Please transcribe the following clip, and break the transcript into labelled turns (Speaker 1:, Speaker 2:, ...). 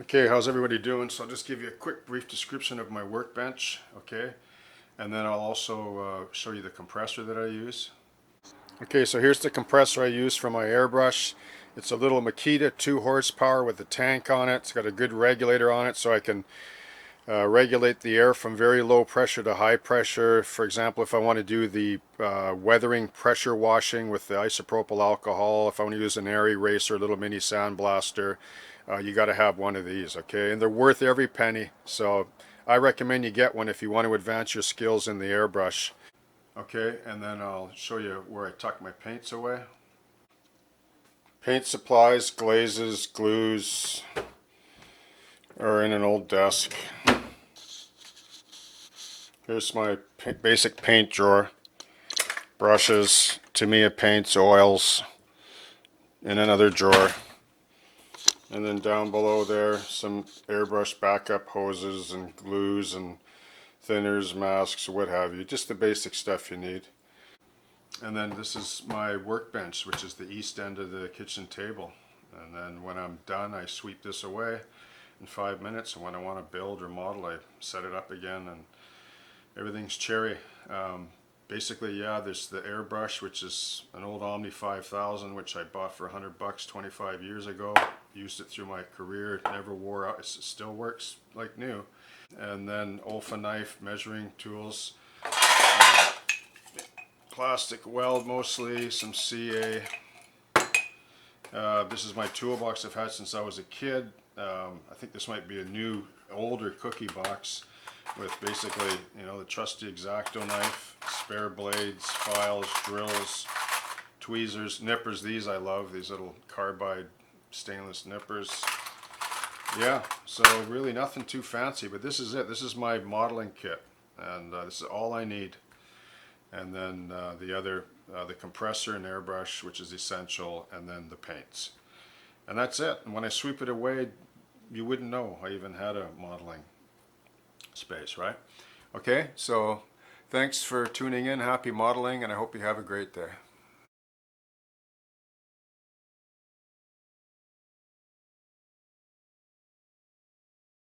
Speaker 1: Okay, how's everybody doing? So I'll just give you a quick brief description of my workbench, okay? And then I'll also show you the compressor that I use. Okay, so here's the compressor I use for my airbrush. It's a little Makita 2 horsepower with a tank on it. It's got a good regulator on it so I can regulate the air from very low pressure to high pressure. For example, if I want to do the weathering pressure washing with the isopropyl alcohol, if I want to use an air eraser, a little mini sandblaster, you got to have one of these, okay? And they're worth every penny, so I recommend you get one if you want to advance your skills in the airbrush. Okay, and then I'll show you where I tuck my paints away. Paint supplies, glazes, glues are in an old desk. Here's my basic paint drawer. Brushes, Tamiya paints, oils in another drawer. And then down below there, some airbrush backup hoses and glues and thinners, masks, what have you. Just the basic stuff you need. And then this is my workbench, which is the east end of the kitchen table. And then when I'm done, I sweep this away in 5 minutes. And when I want to build or model, I set it up again and everything's cherry. Basically, yeah, there's the airbrush, which is an old Omni 5000, which I bought for $100 25 years ago. Used it through my career, it never wore out, it still works like new. And then Olfa knife, measuring tools, plastic weld mostly, some CA. This is my toolbox I've had since I was a kid. I think this might be a new, older cookie box with basically, you know, the trusty X-Acto knife, spare blades, files, drills, tweezers, nippers. These I love, these little carbide stainless nippers. Yeah, so really nothing too fancy, but this is it. This is my modeling kit, and this is all I need. And then the compressor and airbrush, which is essential, and then the paints. And that's it. And when I sweep it away, you wouldn't know I even had a modeling space, right? Okay, so thanks for tuning in. Happy modeling, and I hope you have a great day.